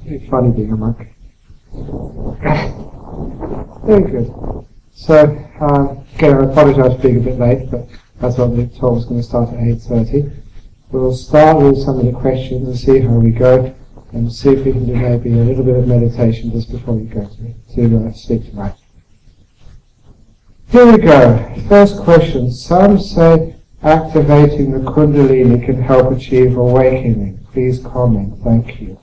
Very funny being a monk. Very good. So, again, I apologise for being a bit late, but I thought the talk was going to start at 8:30. We'll start with some of the questions and see how we go, and see if we can do maybe a little bit of meditation just before you go to sleep tonight. Here we go. First question. Some say activating the Kundalini can help achieve awakening. Please comment. Thank you.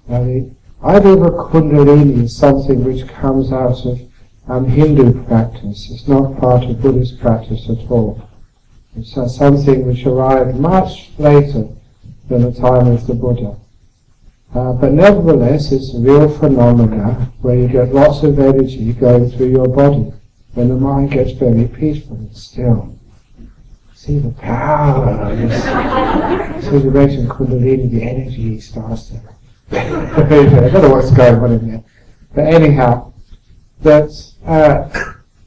Now, the idea of a Kundalini is something which comes out of Hindu practice. It's not part of Buddhist practice at all. It's something which arrived much later than the time of the Buddha. But nevertheless, it's a real phenomena where you get lots of energy going through your body when the mind gets very peaceful and still. See the power of this. So you mention Kundalini, the energy starts to... I don't know what's going on in there. But anyhow,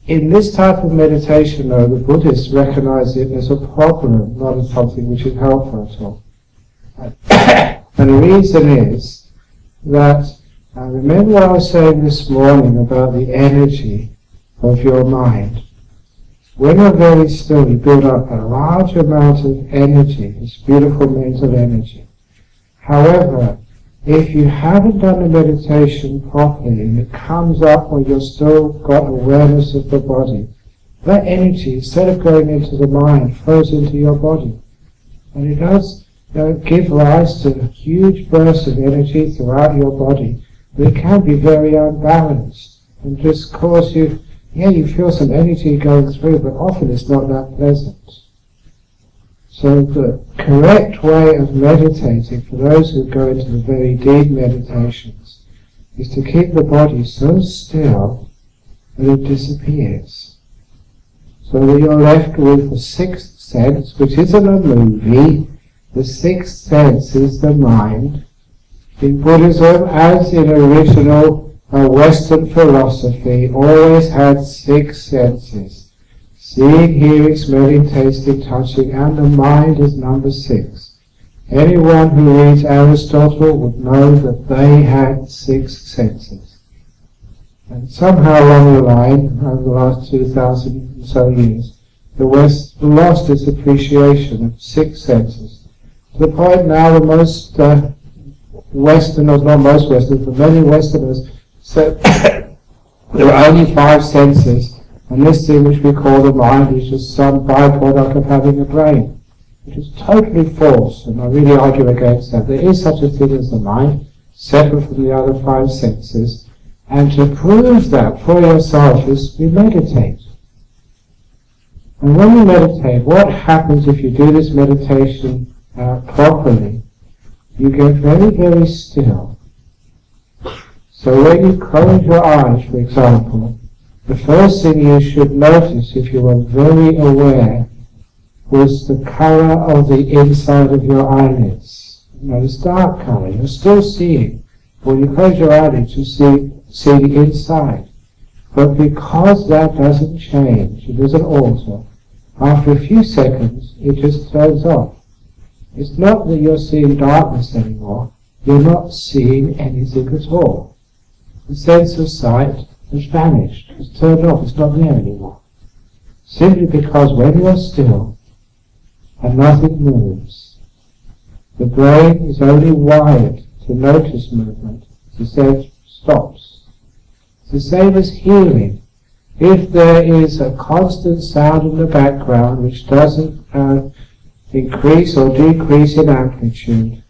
in this type of meditation, though, the Buddhists recognize it as a problem, not as something which is helpful at all. And the reason is that, remember what I was saying this morning about the energy of your mind. When you're very still, you build up a large amount of energy, this beautiful mental energy. However, if you haven't done the meditation properly and it comes up or you've still got awareness of the body, that energy, instead of going into the mind, flows into your body. And it does give rise to huge bursts of energy throughout your body, but it can be very unbalanced and just cause you, you feel some energy going through, but often it's not that pleasant. So the correct way of meditating for those who go into the very deep meditations is to keep the body so still that it disappears. So that you're left with the sixth sense, which isn't a movie. The sixth sense is the mind. In Buddhism, as in original Western philosophy, always had six senses. Seeing, hearing, smelling, tasting, touching, and the mind is number 6. Anyone who reads Aristotle would know that they had 6 senses. And somehow along the line, over the last 2,000 or so years, the West lost its appreciation of 6 senses. To the point now that most Westerners, not most Westerners, but many Westerners, said there are only 5 senses. And this thing which we call the mind is just some byproduct of having a brain, which is totally false, and I really argue against that. There is such a thing as the mind, separate from the other 5 senses, and to prove that for yourself is we meditate. And when you meditate, what happens if you do this meditation properly? You get very, very still. So when you close your eyes, for example, the first thing you should notice, if you are very aware, was the colour of the inside of your eyelids. It's dark colour, you're still seeing. When you close your eyelids, you see the inside. But because that doesn't change, it doesn't alter, after a few seconds, it just turns off. It's not that you're seeing darkness anymore, you're not seeing anything at all. The sense of sight has vanished, it's turned off, it's not there anymore. Simply because when you're still and nothing moves, the brain is only wired to notice movement. The sense stops. It's the same as hearing. If there is a constant sound in the background which doesn't increase or decrease in amplitude,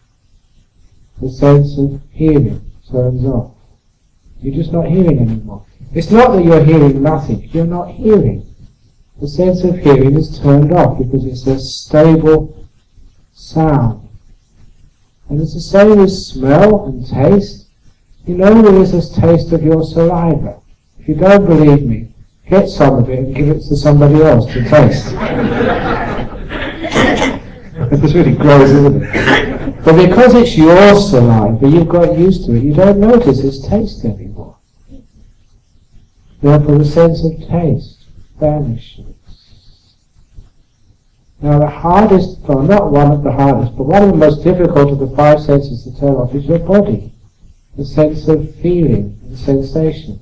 the sense of hearing turns off. You're just not hearing anymore. It's not that you're hearing nothing, you're not hearing. The sense of hearing is turned off because it's a stable sound. And it's the same as smell and taste. You know there is this taste of your saliva. If you don't believe me, get some of it and give it to somebody else to taste. It's really gross, isn't it? But because it's your saliva, you've got used to it, you don't notice its taste anymore. Therefore the sense of taste vanishes. Now the hardest, well not one of the hardest, but one of the most difficult of the 5 senses to turn off is your body. the sense of feeling and sensation.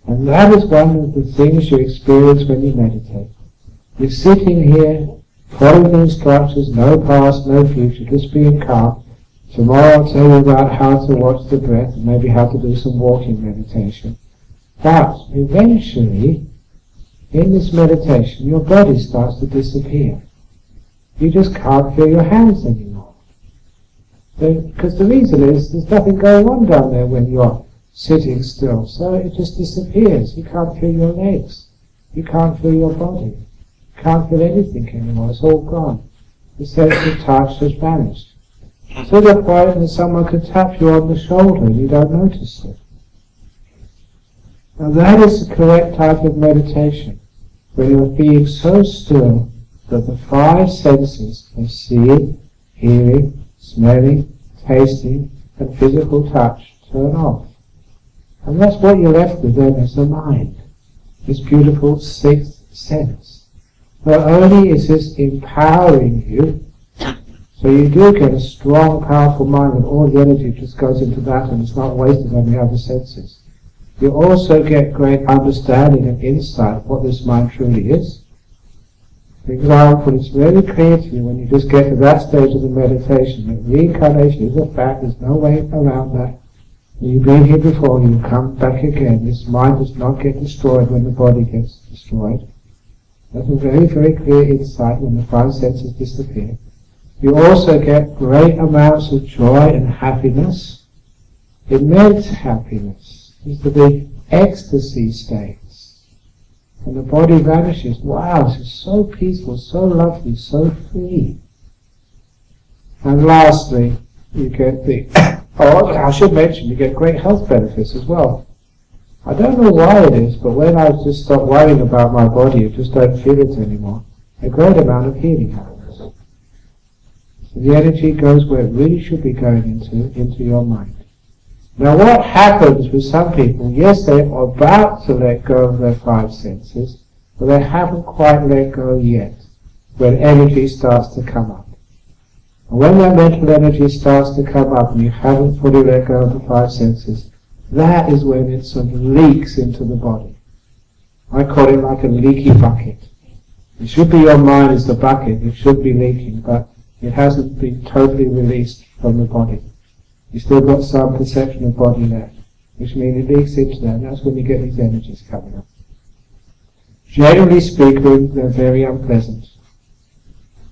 And that is one of the things you experience when you meditate. You're sitting here, following the instructions, no past, no future, just being calm. Tomorrow I'll tell you about how to watch the breath and maybe how to do some walking meditation. But eventually, in this meditation, your body starts to disappear. You just can't feel your hands anymore. Because the reason is, there's nothing going on down there when you're sitting still. So it just disappears. You can't feel your legs. You can't feel your body. You can't feel anything anymore. It's all gone. The sense of touch has vanished. To the point that someone could tap you on the shoulder and you don't notice it. Now that is the correct type of meditation, when you're being so still that the five senses of seeing, hearing, smelling, tasting, and physical touch turn off. And that's what you're left with then as the mind, this beautiful sixth sense. Not only is this empowering you, so you do get a strong, powerful mind and all the energy just goes into that and it's not wasted on the other senses. You also get great understanding and insight of what this mind truly is. For example, it's very clear to you when you just get to that stage of the meditation that reincarnation is a fact, there's no way around that. You've been here before, you come back again. This mind does not get destroyed when the body gets destroyed. That's a very, very clear insight when the five senses disappear. You also get great amounts of joy and happiness, immense happiness. These are the ecstasy states. And the body vanishes. Wow, this is so peaceful, so lovely, so free. And lastly, you get I should mention, you get great health benefits as well. I don't know why it is, but when I just stop worrying about my body, I just don't feel it anymore. A great amount of healing happens. The energy goes where it really should be going into your mind. Now what happens with some people, yes, they're about to let go of their five senses, but they haven't quite let go yet, when energy starts to come up. And when that mental energy starts to come up and you haven't fully let go of the five senses, that is when it sort of leaks into the body. I call it like a leaky bucket. It should be your mind is the bucket, it should be leaking, but it hasn't been totally released from the body. You've still got some perception of body left, which means it leaks into that, and that's when you get these energies coming up. Generally speaking, they're very unpleasant.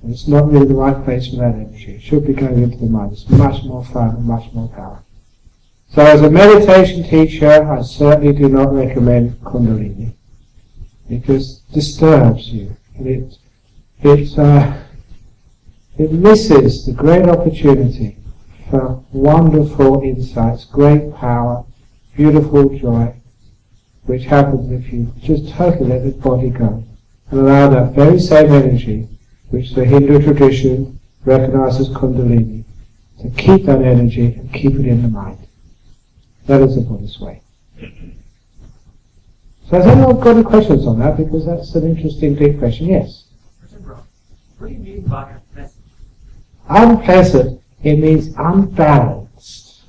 And it's not really the right place for that energy. It should be going into the mind. It's much more fun and much more power. So as a meditation teacher, I certainly do not recommend Kundalini. It just disturbs you. And it misses the great opportunity for wonderful insights, great power, beautiful joy, which happens if you just totally let the body go and allow that very same energy, which the Hindu tradition recognizes Kundalini, to keep that energy and keep it in the mind. That is the Buddhist way. So has anyone got any questions on that? Because that's an interesting, deep question. Yes? Ajahn Brahm, what do you mean by unpleasant? Unpleasant, it means unbalanced.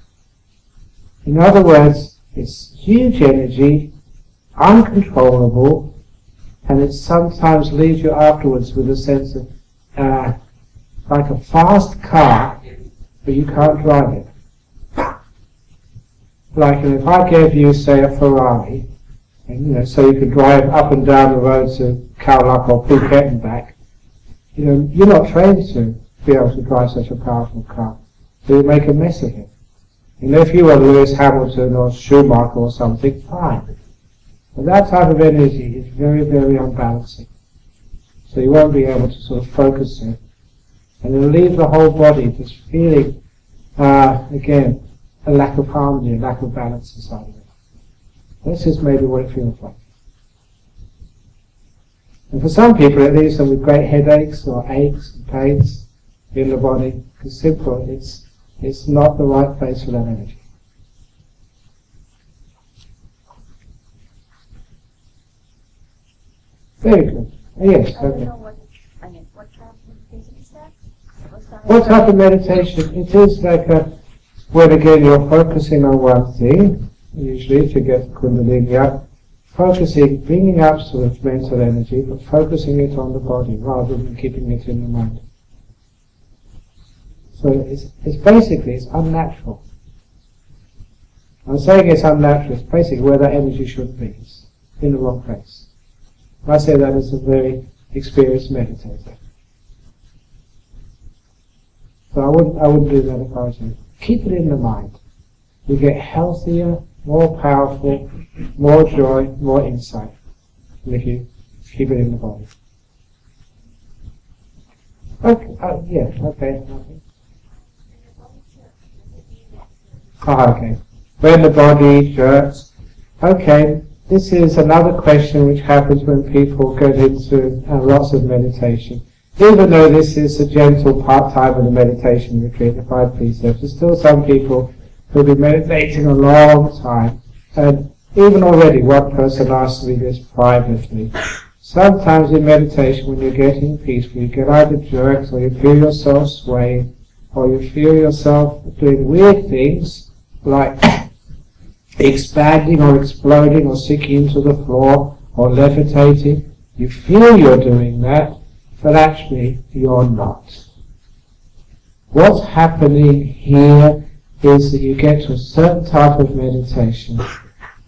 In other words, it's huge energy, uncontrollable, and it sometimes leaves you afterwards with a sense of like a fast car, but you can't drive it. Like if I gave you, say, a Ferrari, and so you could drive up and down the road to Khao Lak or Phuket and back, you're not trained to be able to drive such a powerful car, so you make a mess of it. And if you were Lewis Hamilton or Schumacher or something, fine. But that type of energy is very, very unbalancing. So you won't be able to sort of focus it. And it'll leave the whole body just feeling, again, a lack of harmony, a lack of balance inside of it. This is maybe what it feels like. And for some people it leaves them with great headaches or aches and pains in the body. It's simple, it's not the right place for that energy. Very good. Yes, okay. What type of meditation is that? What type of meditation? It is like when again you're focusing on one thing, usually to get Kundalini up, focusing, bringing up sort of mental energy, but focusing it on the body rather than keeping it in the mind. So it's basically, it's unnatural. I'm saying it's unnatural, it's basically where that energy should be. It's in the wrong place. I say that as a very experienced meditator. So I wouldn't do that if I was you. Keep it in the mind. You get healthier, more powerful, more joy, more insight than if you keep it in the body. Okay, okay. Okay. When the body jerks. Okay, this is another question which happens when people get into lots of meditation. Even though this is a gentle part-time of the meditation retreat, the 5 precepts, there's still some people who've been meditating a long time. And even already, one person asked me this privately. Sometimes in meditation, when you're getting peaceful, you get either jerks, or you feel yourself swaying, or you feel yourself doing weird things, like expanding or exploding or sinking into the floor or levitating. You feel you're doing that, but actually you're not. What's happening here is that you get to a certain type of meditation.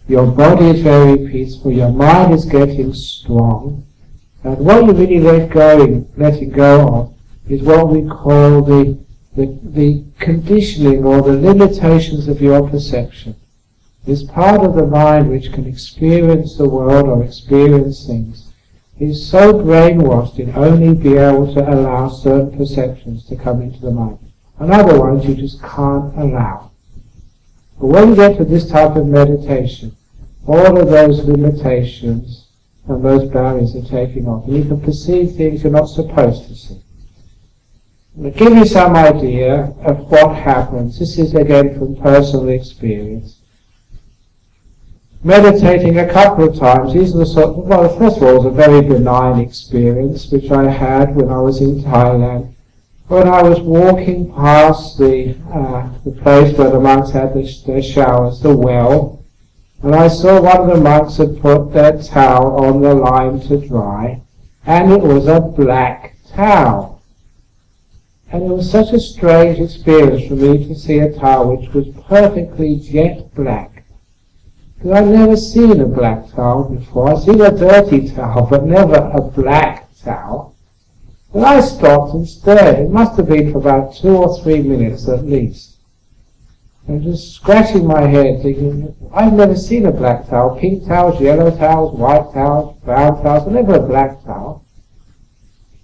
Your body is very peaceful, your mind is getting strong, and what you're really letting go of is what we call the conditioning or the limitations of your perception. This part of the mind which can experience the world or experience things is so brainwashed it only be able to allow certain perceptions to come into the mind. And other ones you just can't allow. But when you get to this type of meditation, all of those limitations and those barriers are taken off. And you can perceive things you're not supposed to see. To give you some idea of what happens, this is again from personal experience. Meditating a couple of times, these are the sort of, well, first of all, it was a very benign experience which I had when I was in Thailand. When I was walking past the place where the monks had their showers, the well, and I saw one of the monks had put their towel on the line to dry, and it was a black towel. And it was such a strange experience for me to see a towel which was perfectly jet black. Because I'd never seen a black towel before. I'd seen a dirty towel, but never a black towel. And I stopped and stared. It must have been for about 2 or 3 minutes at least. And just scratching my head, thinking, I've never seen a black towel. Pink towels, yellow towels, white towels, brown towels, but never a black towel.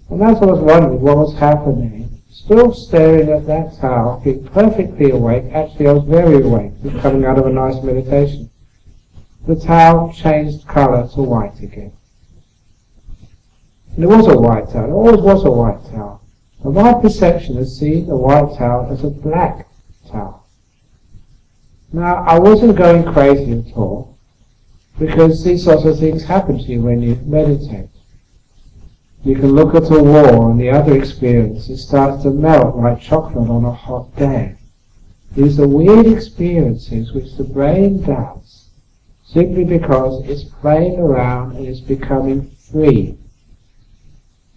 And as I was wondering what was happening, still staring at that towel, being perfectly awake, actually I was very awake, just coming out of a nice meditation. The towel changed colour to white again. And it was a white towel, it always was a white towel. And my perception has seen the white towel as a black towel. Now, I wasn't going crazy at all, because these sorts of things happen to you when you meditate. You can look at a wall and the other experience, it starts to melt like chocolate on a hot day. These are weird experiences which the brain does, simply because it's playing around and it's becoming free.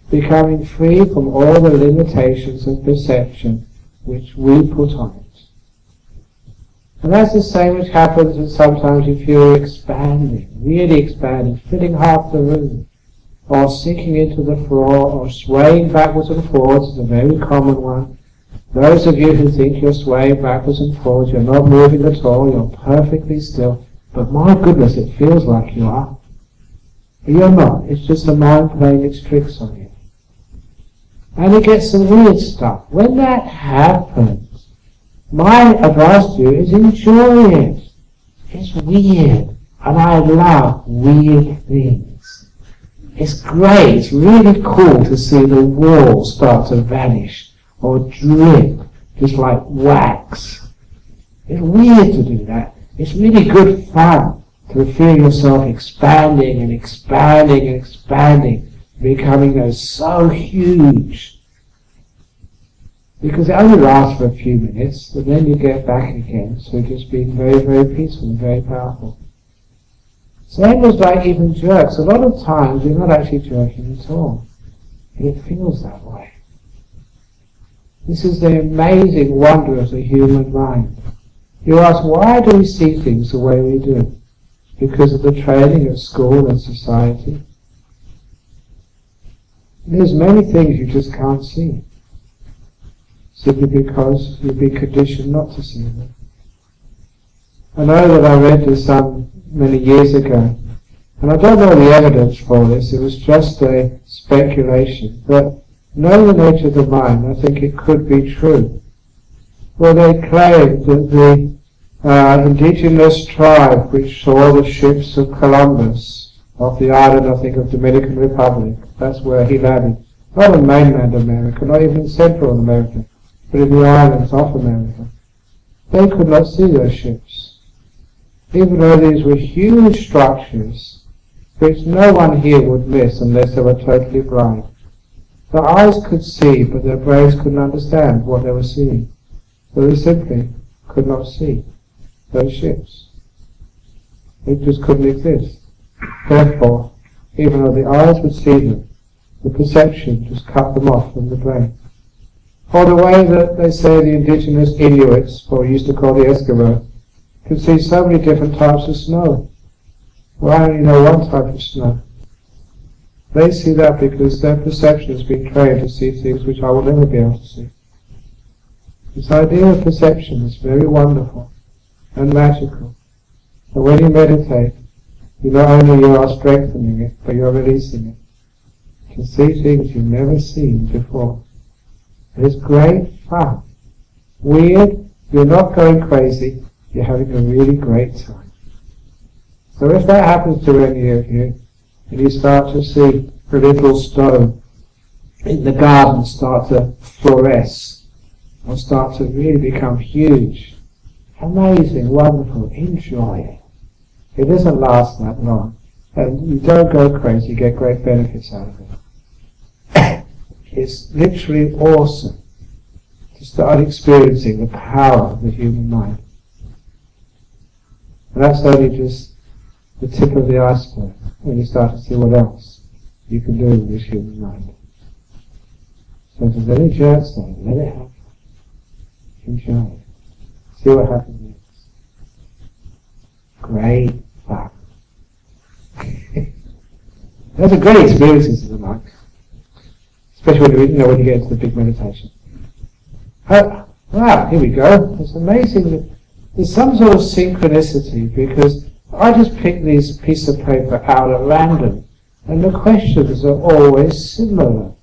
Becoming free from all the limitations of perception which we put on it. And that's the same which happens when sometimes you feel expanding, really expanding, filling half the room, or sinking into the floor, or swaying backwards and forwards is a very common one. Those of you who think you're swaying backwards and forwards, you're not moving at all, you're perfectly still, but my goodness, it feels like you are. But you're not, it's just the mind playing its tricks on you. And you get some weird stuff. When that happens, my advice to you is enjoy it. It's weird, and I love weird things. It's great, it's really cool to see the walls start to vanish, or drip, just like wax. It's weird to do that. It's really good fun to feel yourself expanding and expanding and expanding, becoming so huge. Because it only lasts for a few minutes, and then you get back again, so it's just being very, very peaceful and very powerful. Same as like even jerks. A lot of times you're not actually jerking at all. It feels that way. This is the amazing wonder of the human mind. You ask, why do we see things the way we do? Because of the training at school and society. There's many things you just can't see, simply because you've been conditioned not to see them. I know that I read this many years ago, and I don't know the evidence for this, it was just a speculation, but knowing the nature of the mind, I think it could be true. Well, they claimed that the indigenous tribe which saw the ships of Columbus off the island, I think, of Dominican Republic, that's where he landed, not in mainland America, not even Central America, but in the islands off America, they could not see those ships. Even though these were huge structures, which no one here would miss unless they were totally blind. Their eyes could see, but their brains couldn't understand what they were seeing. So they simply could not see those ships. They just couldn't exist. Therefore, even though the eyes would see them, the perception just cut them off from the brain. Or the way that they say the indigenous Inuits, or we used to call the Eskimo, could see so many different types of snow. Well, I only know one type of snow. They see that because their perception has been trained to see things which I will never be able to see. This idea of perception is very wonderful and magical. And when you meditate, you not only you are strengthening it, but you're releasing it. You can see things you've never seen before. It's great fun. Weird, you're not going crazy, you're having a really great time. So if that happens to any of you, and you start to see a little stone in the garden start to fluoresce, or start to really become huge, amazing, wonderful, enjoy it. It doesn't last that long, and you don't go crazy, you get great benefits out of it. It's literally awesome to start experiencing the power of the human mind. And that's only just the tip of the iceberg when you start to see what else you can do with this human mind. So if there's any jerks there, let it happen. Enjoy it. See what happens next. Great fun. Those are great experiences in the mind. Especially when you get into the big meditation. Wow, here we go. It's amazing that there's some sort of synchronicity, because I just picked this piece of paper out at random, and the questions are always similar.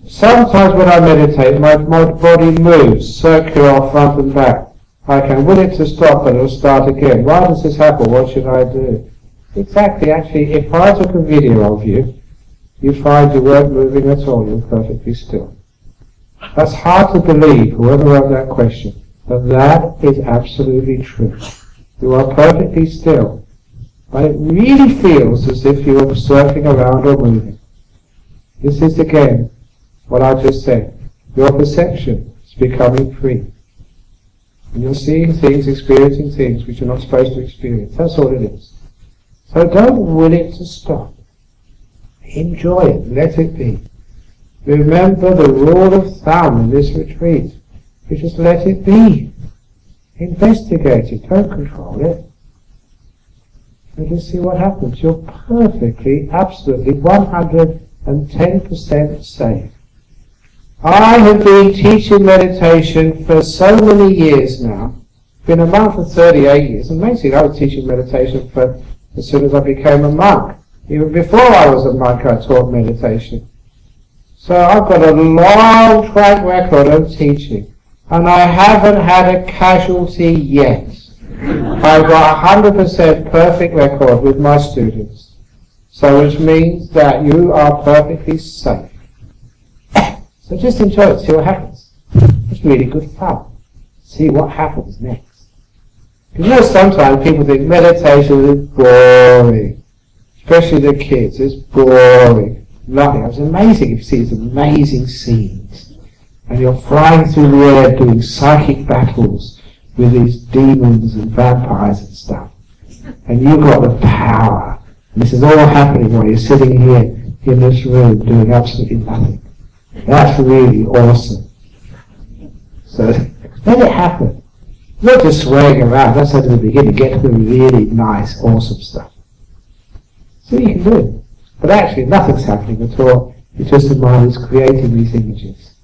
Sometimes when I meditate, my body moves, circular front and back. I can will it to stop, but it'll start again. Why does this happen? What should I do? Exactly, actually, if I took a video of you, you find you weren't moving at all, you're perfectly still. That's hard to believe, whoever wrote that question, but that is absolutely true. You are perfectly still, but it really feels as if you are surfing around or moving. This is again what I just said. Your perception is becoming free. And you're seeing things, experiencing things which you're not supposed to experience. That's all it is. So don't will it to stop. Enjoy it. Let it be. Remember the rule of thumb in this retreat. You just let it be. Investigate it. Don't control it. And just see what happens. You're perfectly, absolutely, 110% safe. I have been teaching meditation for so many years now. Been a monk for 38 years. Amazing, I was teaching meditation for as soon as I became a monk. Even before I was a monk, I taught meditation. So I've got a long track record of teaching, and I haven't had a casualty yet. I've got 100% perfect record with my students. So which means that you are perfectly safe. So just enjoy it, see what happens. It's really good fun. See what happens next. You know, sometimes people think meditation is boring. Especially the kids, it's boring. Nothing. It was amazing if you see these amazing scenes. and you're flying through the air doing psychic battles with these demons and vampires and stuff. And you've got the power. And this is all happening while you're sitting here in this room doing absolutely nothing. That's really awesome. So let it happen. Not just swaying around, that's at the beginning. Get to the really nice, awesome stuff. So you can do it. But actually nothing's happening at all. It's just the mind is creating these images.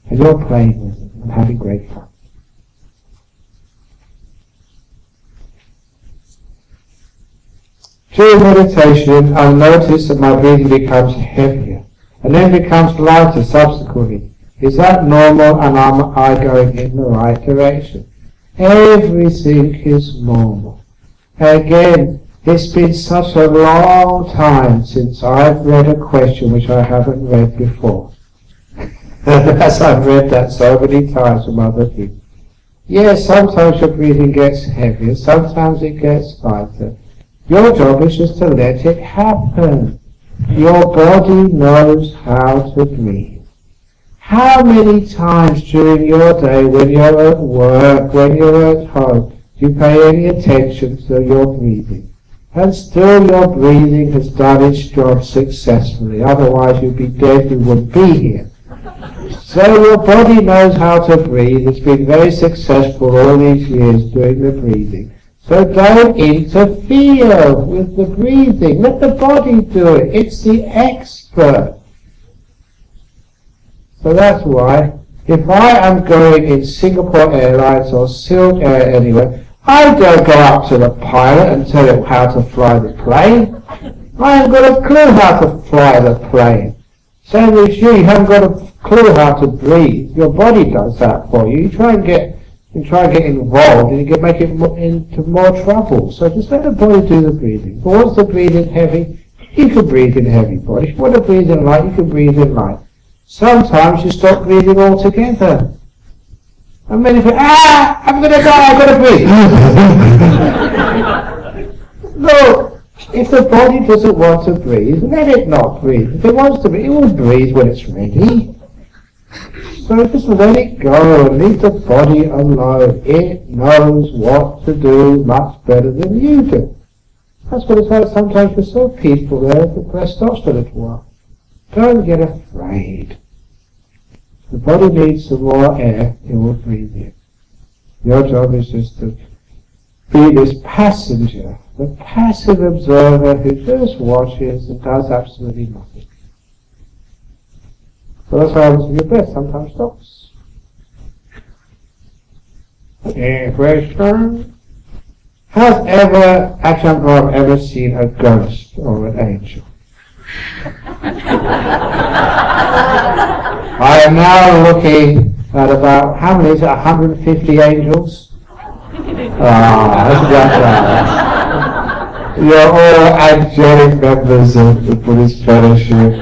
And you're playing with them and having great fun. During meditation, I'll notice that my breathing becomes heavier and then becomes lighter subsequently. Is that normal, and am I going in the right direction? Everything is normal. Again, it's been such a long time since I've read a question which I haven't read before. As I've read that so many times from other people. Yes, sometimes your breathing gets heavier, sometimes it gets lighter. Your job is just to let it happen. Your body knows how to breathe. How many times during your day, when you're at work, when you're at home, do you pay any attention to your breathing? And still your breathing has done its job successfully. Otherwise you'd be dead, you wouldn't be here. So your body knows how to breathe. It's been very successful all these years doing the breathing. So don't interfere with the breathing. Let the body do it. It's the expert. So that's why, if I am going in Singapore Airlines or Silk Air anywhere, I don't go up to the pilot and tell him how to fly the plane. I haven't got a clue how to fly the plane. Same as you haven't got a clue how to breathe. Your body does that for you. You try and get involved and you can make it into more trouble. So just let the body do the breathing. But once the breathing heavy, you can breathe in heavy. But if you want to breathe in light, you can breathe in light. Sometimes you stop breathing altogether. And many people, I'm going to die, I've got to breathe. No, if the body doesn't want to breathe, let it not breathe. If it wants to breathe, it will breathe when it's ready. So just let it go and leave the body alone. It knows what to do much better than you do. That's what it's like sometimes you're so peaceful there, the breath stops for a little while. Don't get afraid. The body needs some more air, it will breathe in. Your job is just to be this passenger, the passive observer who just watches and does absolutely nothing. So that's what happens with your breath, sometimes stops. Any question? Has Ajahn Brahm ever seen a ghost or an angel? I am now looking at about, how many is it, 150 angels? That's right. You're all angelic members of the Buddhist fellowship.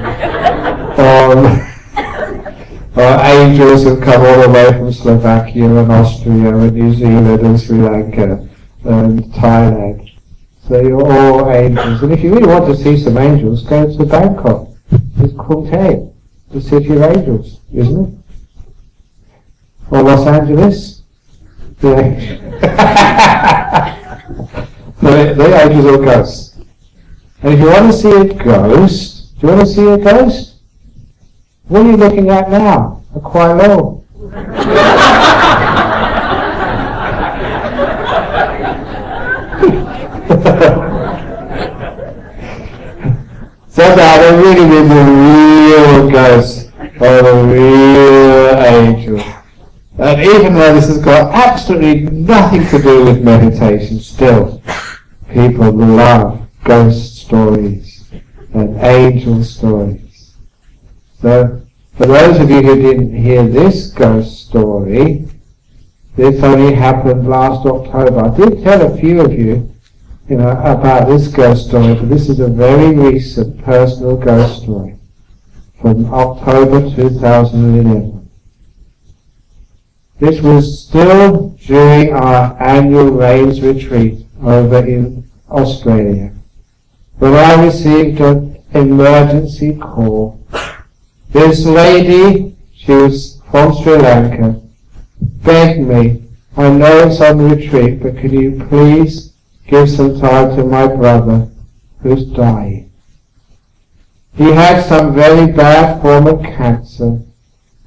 Angels have come all the way from Slovakia and Austria and New Zealand and Sri Lanka and Thailand. So you're all angels. And if you really want to see some angels, go to Bangkok. It's Khao Lak, the city of angels, isn't it? Or Los Angeles? The angels or ghosts. And if you want to see a ghost, do you want to see a ghost? What are you looking at now? A Khao Lak. So now there really is a real ghost or a real angel. And even though this has got absolutely nothing to do with meditation, still people love ghost stories and angel stories. So for those of you who didn't hear this ghost story, this only happened last October. I did tell a few of you, about this ghost story, but this is a very recent personal ghost story from October 2011. This was still during our annual rains retreat over in Australia, when I received an emergency call. This lady, she was from Sri Lanka begged me, I know it's on retreat, but can you please give some time to my brother who's dying? He had some very bad form of cancer,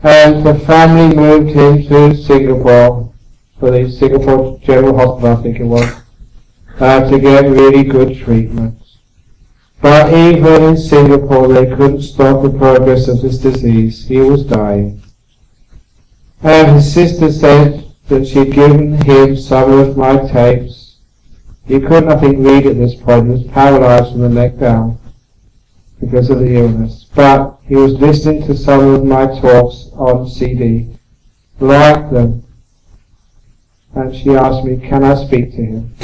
and the family moved him to Singapore, for the Singapore General Hospital, I think it was, to get really good treatment. But even in Singapore, they couldn't stop the progress of his disease. He was dying. And his sister said that she'd given him some of my tapes. He couldn't, I think, read at this point. He was paralyzed from the neck down because of the illness. But he was listening to some of my talks on CD, liked them, and she asked me, can I speak to him?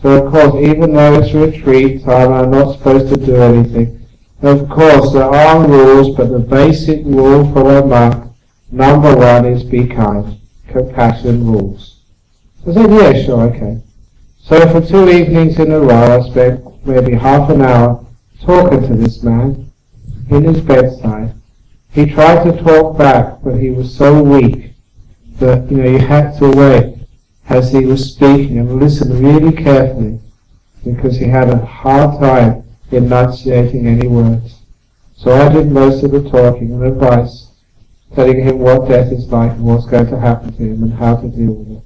So of course, even though it's retreat time, I'm not supposed to do anything. Of course, there are rules, but the basic rule for a monk, number one, is be kind. Compassion rules. So I said, yeah, sure, okay. So for 2 evenings in a row, I spent maybe half an hour talking to this man in his bedside. He tried to talk back, but he was so weak that, you had to wait as he was speaking and listen really carefully, because he had a hard time enunciating any words. So I did most of the talking and advice, telling him what death is like and what's going to happen to him and how to deal with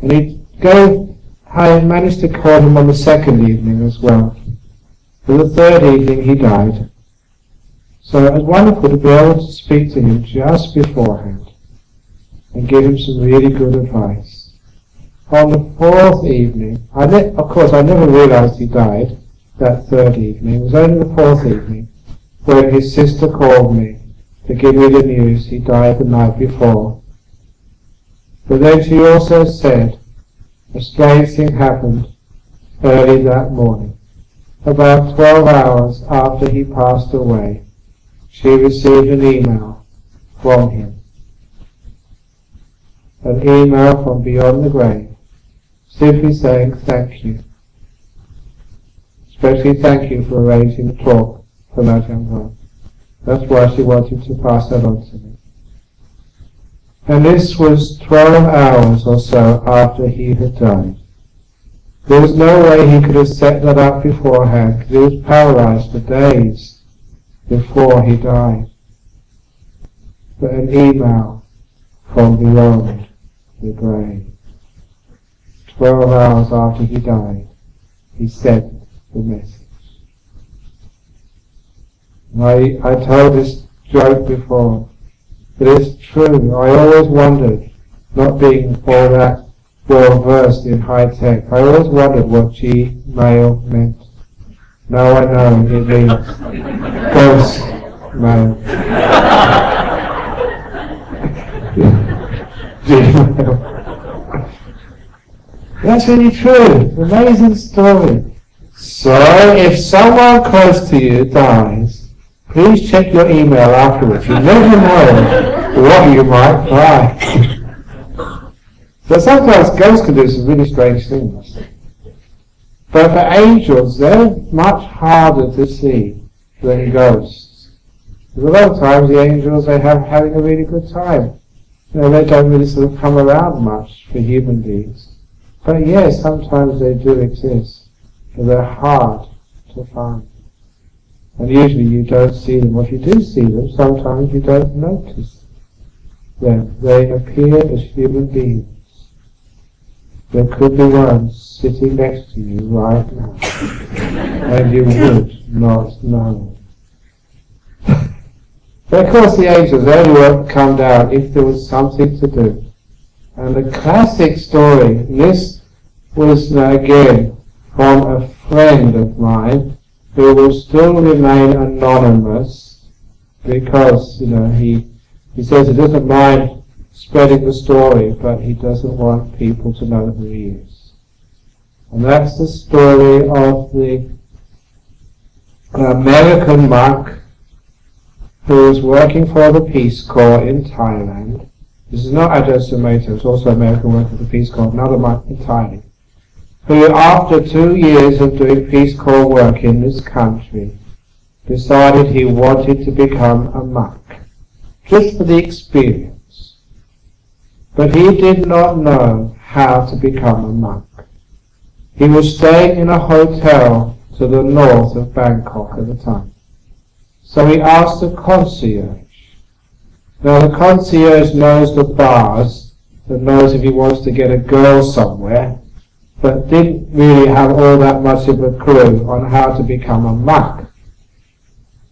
it. And I managed to call him on the second evening as well. For the third evening he died. So it was wonderful to be able to speak to him just beforehand and give him some really good advice. On the fourth evening, of course I never realized he died that third evening. It was only the fourth evening when his sister called me to give me the news he died the night before. But then she also said a strange thing happened early that morning. About 12 hours after he passed away, she received an email from him. An email from beyond the grave, simply saying thank you. Especially thank you for arranging the talk for Ajahn Brahm. That's why she wanted to pass that on to me. And this was 12 hours or so after he had died. There was no way he could have set that up beforehand, because he was paralyzed for days before he died. But an email from beyond the grave. 12 hours after he died, he sent the message. I told this joke before, but it's true. I always wondered, not being all that well versed in high tech, I always wondered what Gmail meant. Now I know it means ghost mail. Gmail. That's really true. Amazing story. So, if someone close to you dies, please check your email afterwards. You never know what you might find. So sometimes ghosts can do some really strange things. But for angels, they're much harder to see than ghosts. Because a lot of times the angels, they have having a really good time. They don't really sort of come around much for human beings. But yes, sometimes they do exist, but they're hard to find. And usually you don't see them. If you do see them, sometimes you don't notice them. They appear as human beings. There could be one sitting next to you right now, and you would not know. But of course the angels only won't come down if there was something to do. And the classic story, this was again from a friend of mine who will still remain anonymous because, he says he doesn't mind spreading the story, but he doesn't want people to know who he is. And that's the story of the American monk who was working for the Peace Corps in Thailand. This is not Ajahn Brahm, it's also American work for the Peace Corps, another monk entirely, who after 2 years of doing Peace Corps work in this country, decided he wanted to become a monk. just for the experience. But he did not know how to become a monk. He was staying in a hotel to the north of Bangkok at the time. So he asked the concierge. Now the concierge knows the bars, and knows if he wants to get a girl somewhere, but didn't really have all that much of a clue on how to become a monk.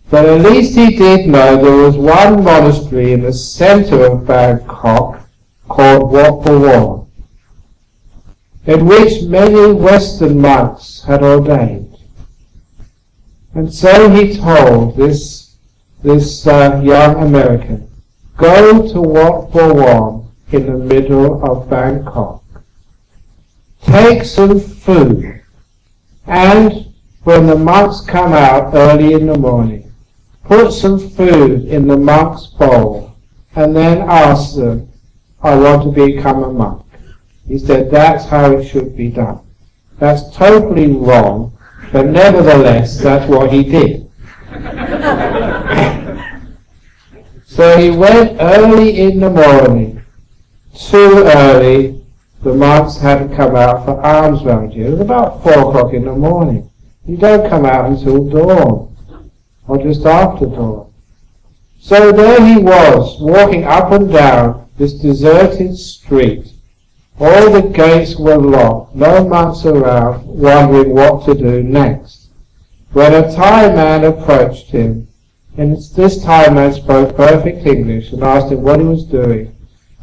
But at least he did know there was one monastery in the centre of Bangkok called Wat Pho Warn, in which many Western monks had ordained. And so he told this young American, go to Wat Pho Warn in the middle of Bangkok. Take some food, and when the monks come out early in the morning, put some food in the monk's bowl, and then ask them, I want to become a monk. He said that's how it should be done. That's totally wrong, but nevertheless, that's what he did. So he went early in the morning, too early. The monks hadn't come out for alms round you. It was about 4 o'clock in the morning. You don't come out until dawn, or just after dawn. So there he was, walking up and down this deserted street. All the gates were locked, no monks around, wondering what to do next. When a Thai man approached him, and this Thai man spoke perfect English, and asked him what he was doing.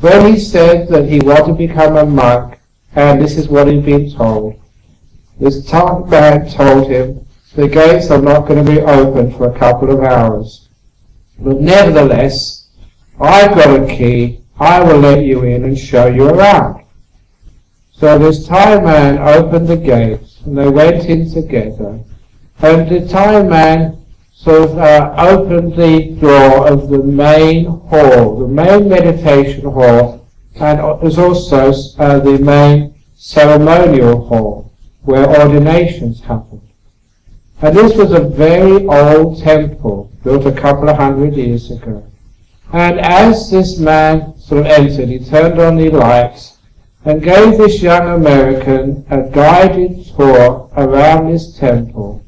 When he said that he wanted to become a monk, and this is what he'd been told, this Thai man told him, the gates are not going to be open for a couple of hours. But nevertheless, I've got a key, I will let you in and show you around. So this Thai man opened the gates, and they went in together, and the Thai man sort of opened the door of the main hall, the main meditation hall, and it was also the main ceremonial hall where ordinations happened. And this was a very old temple, built a couple of 100 years ago. And as this man sort of entered, he turned on the lights and gave this young American a guided tour around this temple.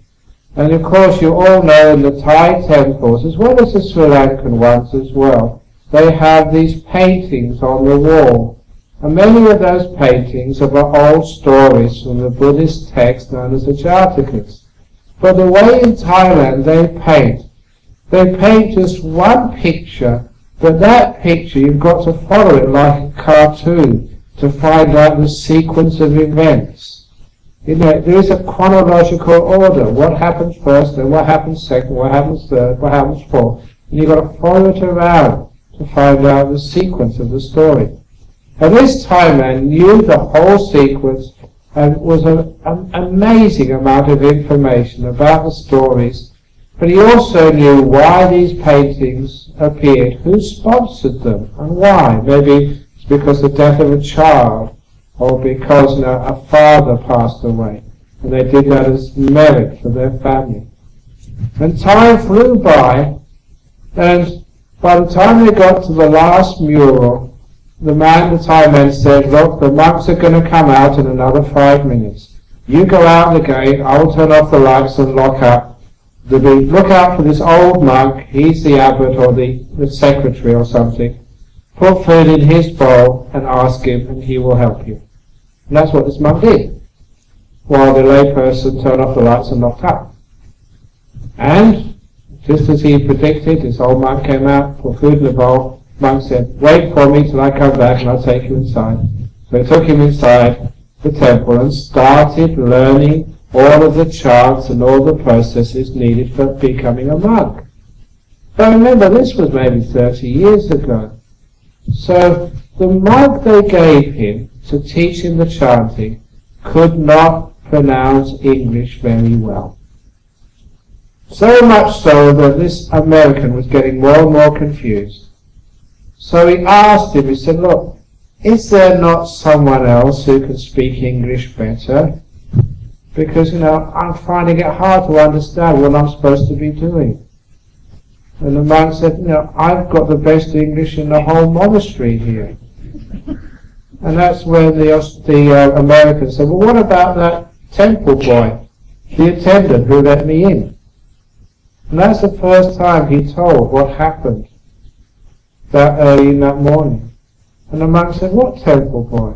And of course you all know in the Thai temples, as well as the Sri Lankan ones as well, they have these paintings on the wall. And many of those paintings are old stories from the Buddhist text known as the Jatakas. But the way in Thailand they paint just one picture, but that picture you've got to follow it like a cartoon to find out the sequence of events. You know, there is a chronological order. What happens first, then what happens second, what happens third, what happens fourth. And you've got to follow it around to find out the sequence of the story. And this Thai man knew the whole sequence and was an amazing amount of information about the stories. But he also knew why these paintings appeared, who sponsored them, and why. Maybe it's because of the death of a child, or because a father passed away, and they did that as merit for their family. And time flew by, and by the time they got to the last mural, the Thai man said, look, the monks are going to come out in another 5 minutes. You go out the gate, I will turn off the lights and lock up. Look out for this old monk, he's the abbot or the secretary or something. Put food in his bowl and ask him, and he will help you. And that's what this monk did, while the layperson turned off the lights and locked up. And, just as he predicted, this old monk came out, put food in the bowl. Monk said, wait for me till I come back and I'll take you inside. So he took him inside the temple and started learning all of the chants and all the processes needed for becoming a monk. But remember, this was maybe 30 years ago. So the monk they gave him to teach him the chanting could not pronounce English very well. So much so that this American was getting more and more confused. So he asked him, he said, look, is there not someone else who can speak English better? Because, I'm finding it hard to understand what I'm supposed to be doing. And the monk said, I've got the best English in the whole monastery here. And that's when the Americans said, well, what about that temple boy, the attendant who let me in? And that's the first time he told what happened that early in that morning. And the monk said, what temple boy?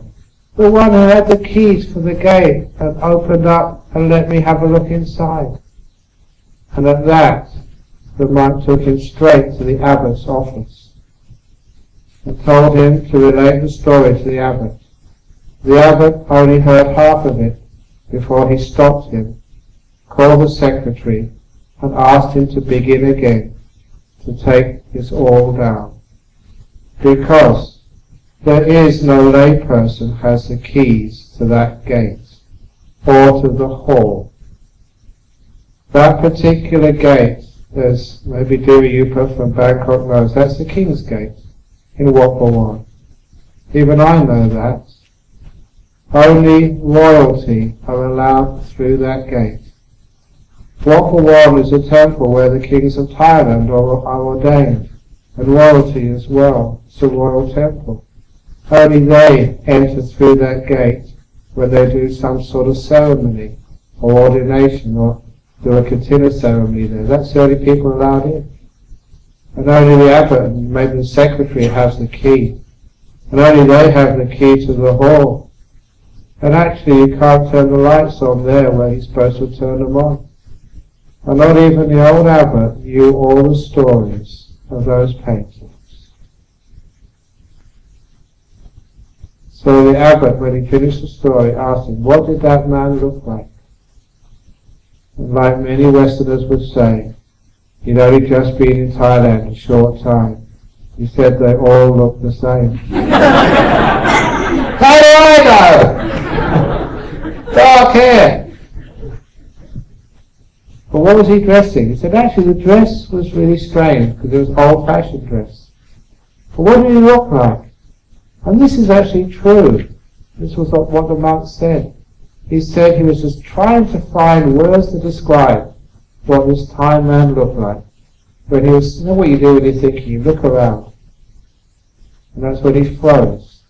The one who had the keys for the gate and opened up and let me have a look inside. And at that, the monk took him straight to the abbot's office and told him to relate the story to the abbot. The abbot only heard half of it before he stopped him, called the secretary, and asked him to begin again, to take this all down. Because there is no layperson has the keys to that gate, or to the hall. That particular gate, as maybe Diri Yupa from Bangkok knows, that's the King's Gate in Wat Pawan. Even I know that. Only royalty are allowed through that gate. Wat Pawan is a temple where the kings of Thailand are ordained, and royalty as well. It's a royal temple. Only they enter through that gate when they do some sort of ceremony or ordination or do a continuous ceremony there. That's the only people allowed in. And only the abbot and maybe the secretary has the key. And only they have the key to the hall. And actually you can't turn the lights on there where you're supposed to turn them on. And not even the old abbot knew all the stories of those paintings. So the abbot, when he finished the story, asked him, what did that man look like? And like many Westerners would say, he'd only just been in Thailand a short time. He said they all look the same. How do I know? Dark hair. But what was he dressing? He said actually the dress was really strange because it was old-fashioned dress. But what did he look like? And this is actually true. This was what the monk said. He said he was just trying to find words to describe what this Thai man looked like. When he was, you know what you do when you're thinking, you look around. And that's when he froze.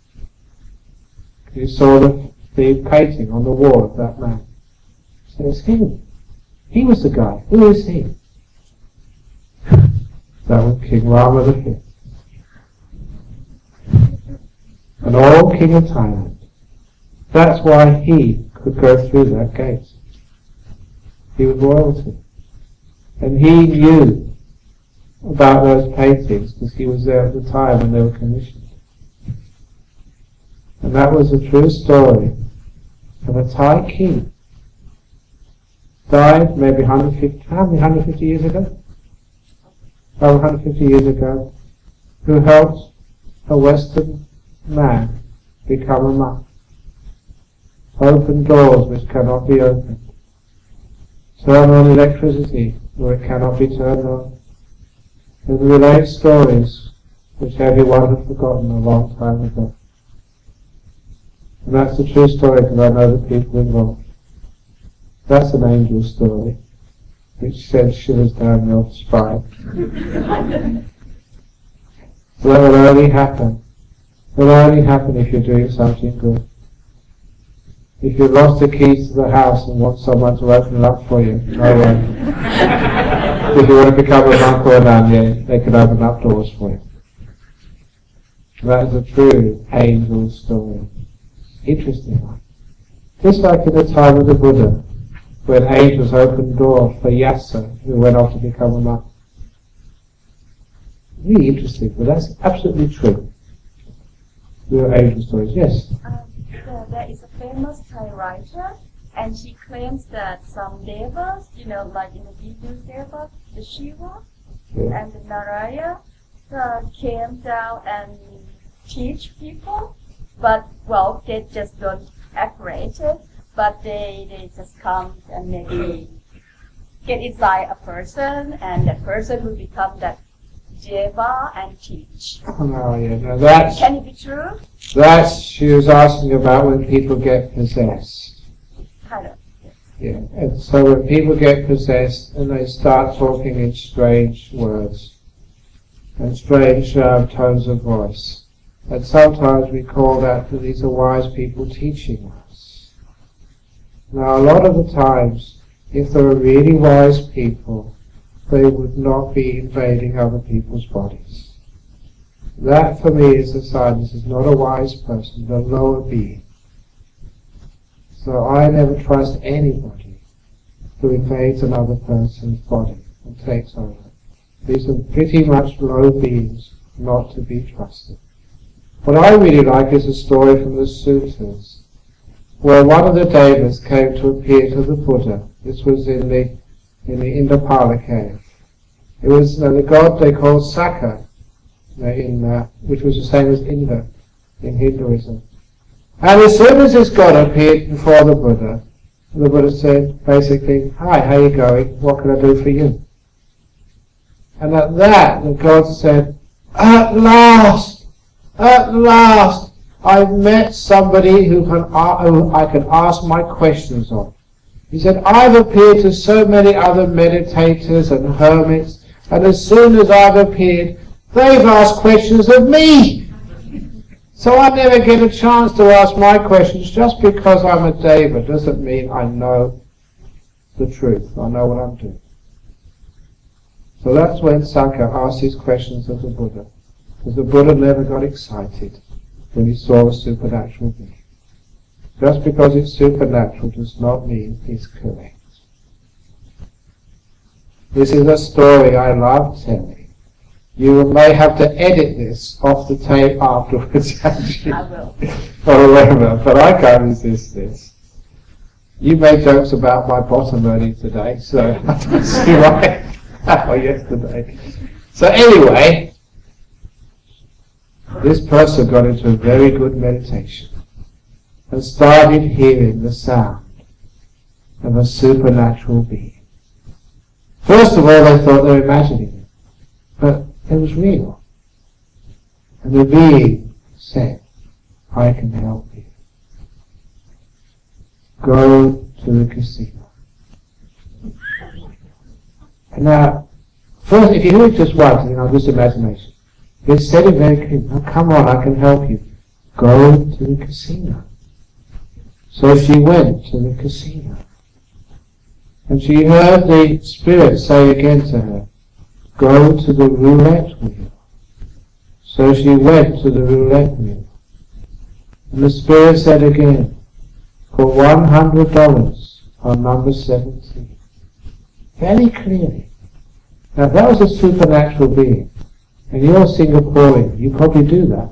You saw the painting on the wall of that man. So it's him. He was the guy. Who is he? That was King Rama V. An old king of Thailand. That's why he could go through that gate. He was royalty. And he knew about those paintings because he was there at the time when they were commissioned. And that was a true story of a Thai king. Died maybe 150 years ago? Over 150 years ago. Who helped a Western man become a monk. Open doors which cannot be opened. Turn on electricity where it cannot be turned on. And relate stories which everyone had forgotten a long time ago. And that's the true story because I know the people involved. That's an angel story which sends shivers down your spine. So that will only happen. It will only happen if you're doing something good. If you've lost the keys to the house and want someone to open it up for you, no one. If you want to become a monk or a nun, they can open up doors for you. That is a true angel story. Interesting one. Just like in the time of the Buddha, when angels opened doors for Yasa, who went off to become a monk. Really interesting, but that's absolutely true. Your angel stories, yes? There is a famous Thai writer, and she claims that some devas, like in the Hindu deva, the Shiva and the Narayana, came down and teach people, but, they just don't operate it, but they just come and maybe get inside a person, and that person will become that deva and teach. Oh, yeah, no, that's... Can it be true? She was asking about when people get possessed. Kind of, yes. Yeah, and so when people get possessed and they start talking in strange words, and strange tones of voice. And sometimes we call that these are wise people teaching us. Now a lot of the times, if there are really wise people, they would not be invading other people's bodies. That for me is a sign this is not a wise person, but a lower being. So I never trust anybody who invades another person's body and takes over. These are pretty much low beings, not to be trusted. What I really like is a story from the sutras, where one of the devas came to appear to the Buddha. This was in the Indapala cave. It was the god they called Sakka, which was the same as Indra in Hinduism. And as soon as this god appeared before the Buddha said basically, "Hi, how are you going? What can I do for you?" And at that the god said, At last, I've met somebody who I can ask my questions of." He said, "I've appeared to so many other meditators and hermits, and as soon as I've appeared, they've asked questions of me. So I never get a chance to ask my questions. Just because I'm a deva doesn't mean I know the truth. I know what I'm doing." So that's when Sakka asked his questions of the Buddha, because the Buddha never got excited when he saw a supernatural being. Just because it's supernatural does not mean it's correct. This is a story I love telling. You may have to edit this off the tape afterwards, actually. I will. Or whatever, but I can't resist this. You made jokes about my bottom earning today, so I don't see why. Or yesterday. So anyway, this person got into a very good meditation and started hearing the sound of a supernatural being. First of all, they thought they were imagining it, but it was real. And the being said, "I can help you. Go to the casino." And now, first, if you hear it just once, just imagination, they said it very clearly. "Now come on, I can help you. Go to the casino." So she went to the casino. And she heard the Spirit say again to her, "Go to the roulette wheel." So she went to the roulette wheel. And the Spirit said again, "Put $100 on number 17. Very clearly. Now if that was a supernatural being, and you're Singaporean, you probably do that.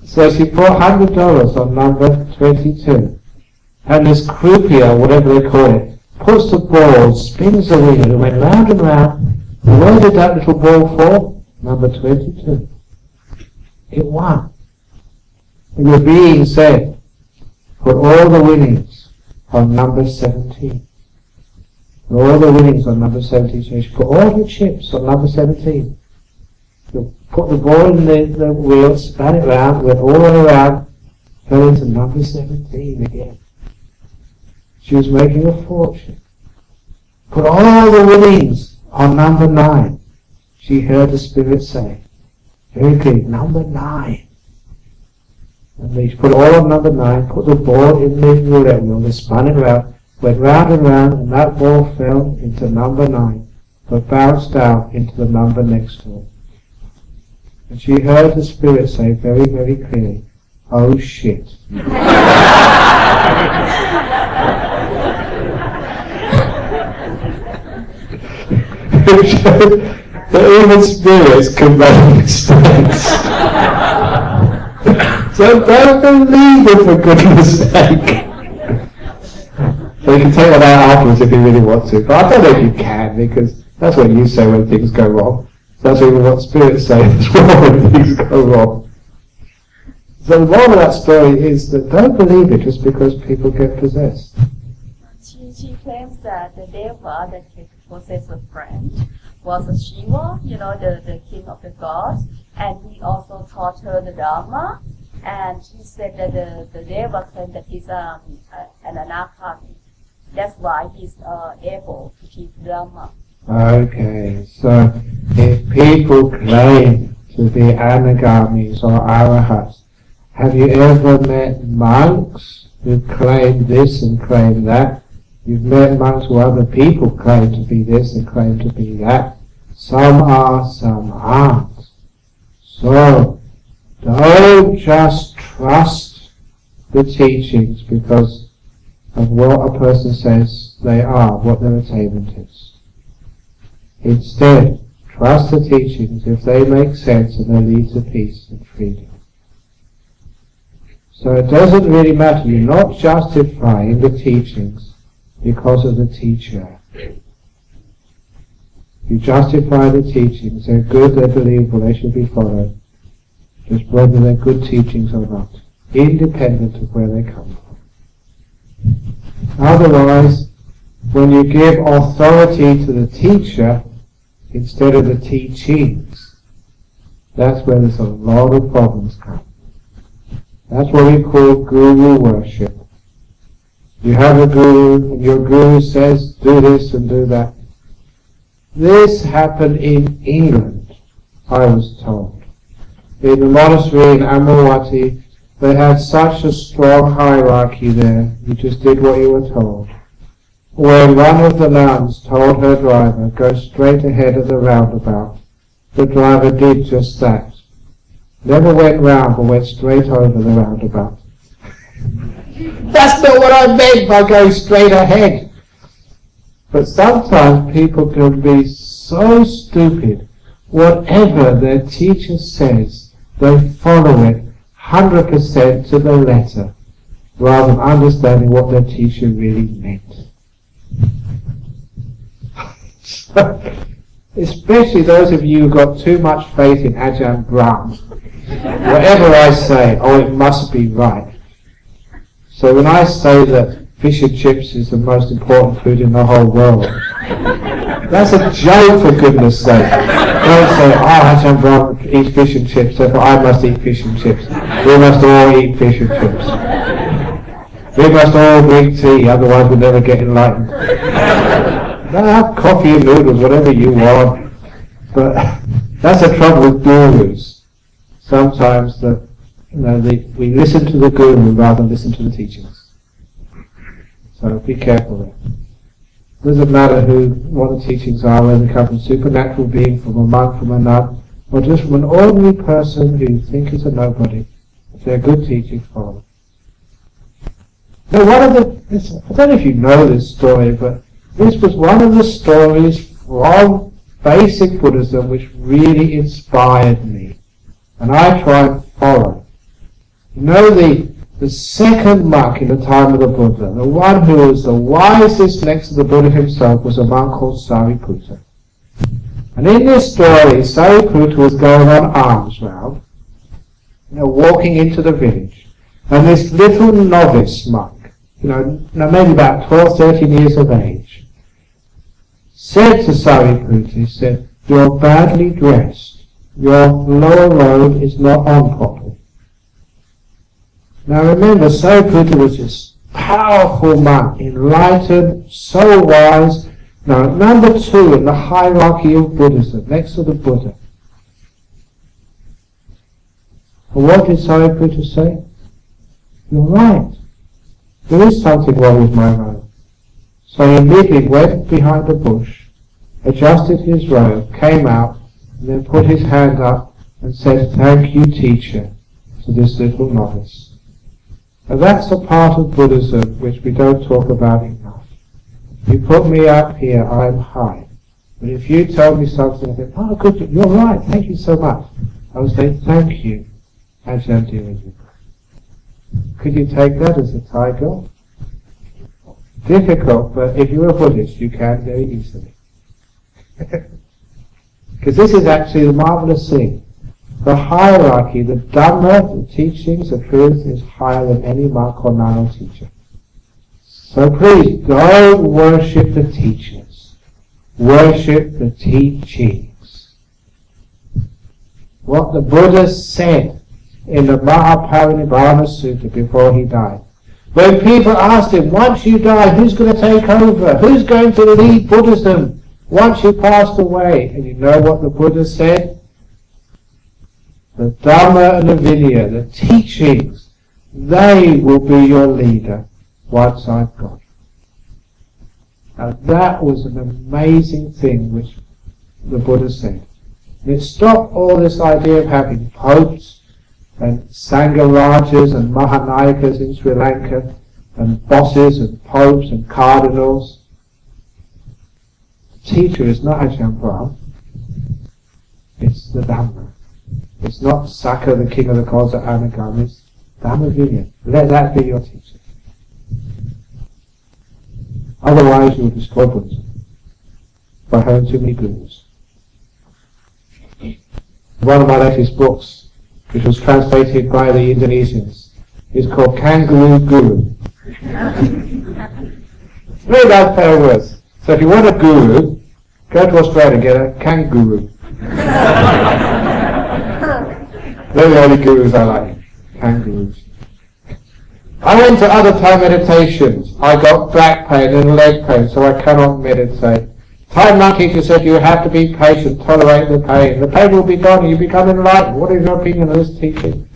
So she put $100 on number 22. And this croupier, whatever they call it, puts the ball, spins the wheel, and went round and round. And where did that little ball fall? Number 22. It won. And the being said, "Put all the winnings on number 17. And all the winnings on number 17. So she put all the chips on number 17. So put the ball in the wheel, span it round, went all the way around, fell into number 17 again. She was making a fortune. Put all the winnings on number 9. She heard the Spirit say, very clear, number 9. And they put all on number 9, put the ball in the roulette wheel, they spun it round, went round and round, and that ball fell into number 9, but bounced out into the number next to it. And she heard the Spirit say very, very clearly, "Oh shit." That even spirits can make mistakes. So don't believe it, for goodness sake. So you can take that out afterwards if you really want to, but I don't know if you can, because that's what you say when things go wrong. That's even what spirits say as well when things go wrong. So the moral of that story is that don't believe it just because people get possessed. She claims that the deva that possessed her friend was a Shiva, the king of the gods, and he also taught her the Dharma. And she said that the deva claimed that he's an anarchist. That's why he's able to teach Dharma. Okay, so if people claim to be anagamis or arahats, have you ever met monks who claim this and claim that? You've met monks who other people claim to be this and claim to be that. Some are, some aren't. So, don't just trust the teachings because of what a person says they are, what their attainment is. Instead, trust the teachings if they make sense and they lead to peace and freedom. So it doesn't really matter, you're not justifying the teachings because of the teacher. You justify the teachings, they're good, they're believable, they should be followed. Just whether they're good teachings or not, independent of where they come from. Otherwise, when you give authority to the teacher instead of the teachings, that's where there's a lot of problems come. That's what we call guru worship. You have a guru, and your guru says, do this and do that. This happened in England, I was told. In the monastery in Amaravati, they had such a strong hierarchy there, you just did what you were told. When one of the nuns told her driver, go straight ahead of the roundabout, the driver did just that. Never went round, but went straight over the roundabout. That's not what I meant by going straight ahead. But sometimes people can be so stupid, whatever their teacher says, they follow it 100% to the letter, rather than understanding what their teacher really meant. Especially those of you who got too much faith in Ajahn Brahm. Whatever I say, oh, it must be right. So when I say that fish and chips is the most important food in the whole world, that's a joke, for goodness sake. Don't say, oh, Ajahn Brahm eats fish and chips, therefore I must eat fish and chips. We must all eat fish and chips. We must all drink tea, otherwise we'll never get enlightened. No, have coffee and noodles, whatever you want. But that's the trouble with gurus. Sometimes we listen to the guru rather than listen to the teachings. So be careful there. It doesn't matter what the teachings are, whether they come from a supernatural being, from a monk, from a nun, or just from an ordinary person who you think is a nobody. If they're good teachings, follow them. Now, I don't know if you know this story, but this was one of the stories from basic Buddhism which really inspired me. And I try and follow. You know, the second monk in the time of the Buddha, the one who was the wisest next to the Buddha himself, was a monk called Sariputta. And in this story, Sariputta was going on alms round, walking into the village. And this little novice monk, maybe about 12, 13 years of age, said to Sariputta, he said, you're badly dressed. Your lower robe is not on properly. Now remember, Sariputta was this powerful monk, enlightened, so wise. Now, number 2 in the hierarchy of Buddhism, next to the Buddha. And what did Sariputta say? You're right. There is something wrong with my robe. So he immediately went behind a bush, adjusted his robe, came out, and then put his hand up and said, thank you, teacher, to this little novice. And that's a part of Buddhism which we don't talk about enough. You put me up here, I'm high. But if you tell me something, I think, oh good, you're right, thank you so much. I would say, thank you, Ajahn Brahm. Could you take that as a tiger? Difficult, but if you're a Buddhist, you can very easily. Because this is actually the marvelous thing. The hierarchy, the Dhamma, the teachings, the truth is higher than any monk or nun or teacher. So please, don't worship the teachers. Worship the teachings. What the Buddha said in the Mahaparinibbana Sutta before he died. When people asked him, once you die, who's going to take over? Who's going to lead Buddhism? Once you passed away, and you know what the Buddha said? The Dhamma and the Vinaya, the teachings, they will be your leader once I've gone. Now that was an amazing thing which the Buddha said. And it stopped all this idea of having popes and Sangharajas and Mahanayakas in Sri Lanka and bosses and popes and cardinals. The teacher is not Ajahn Brahm, it's the Dhamma. It's not Saka, the king of the gods, at Anagam, it's Dhamma Vinaya. Let that be your teacher. Otherwise you'll destroy Buddhism by having too many gurus. One of my latest books, which was translated by the Indonesians, is called Kangaroo Guru. It's very bad pair of words. So if you want a guru, go to Australia and get a kangaroo. They're the only gurus I like. Kangaroos. I went to other Thai meditations. I got back pain and leg pain, so I cannot meditate. Thai monk teacher said you have to be patient, tolerate the pain. The pain will be gone and you become enlightened. What is your opinion of this teaching?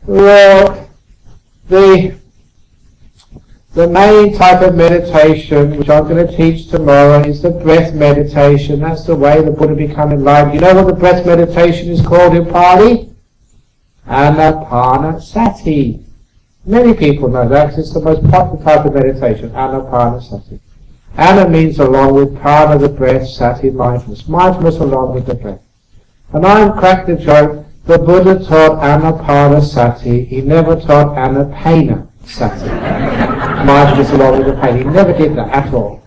Well, the main type of meditation, which I'm going to teach tomorrow, is the breath meditation. That's the way the Buddha became enlightened. You know what the breath meditation is called in Pali? Anapanasati. Many people know that because it's the most popular type of meditation, Anapanasati. Ana means along with Pana, the breath, Sati, mindfulness. Mindfulness along with the breath. And I cracked the joke, the Buddha taught Anapanasati, he never taught Anapanasati. Mindfulness along with the pain. He never did that at all.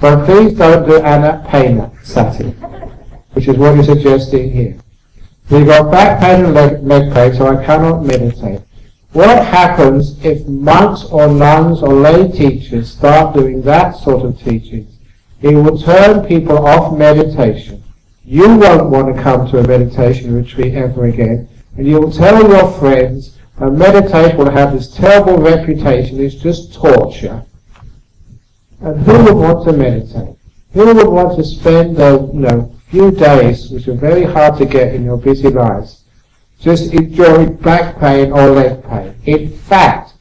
So please don't do Anapanasati, which is what you're suggesting here. You've got back pain and leg pain, so I cannot meditate. What happens if monks or nuns or lay teachers start doing that sort of teaching? It will turn people off meditation. You won't want to come to a meditation retreat ever again, and you will tell your friends that meditation will have this terrible reputation, it's just torture. And who would want to meditate? Who would want to spend few days, which are very hard to get in your busy lives, just enjoying back pain or leg pain? In fact,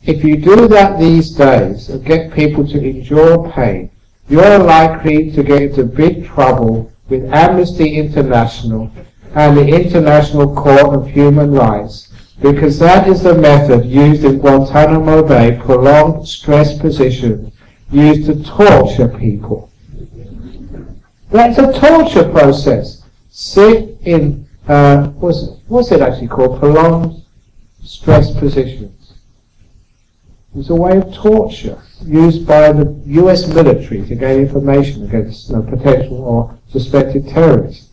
if you do that these days and get people to endure pain, you're likely to get into big trouble with Amnesty International and the International Court of Human Rights, because that is the method used in Guantanamo Bay, prolonged stress position, used to torture people. That's a torture process. Sit in, what's it actually called? Prolonged stress positions. It's a way of torture used by the US military to gain information against potential or suspected terrorists.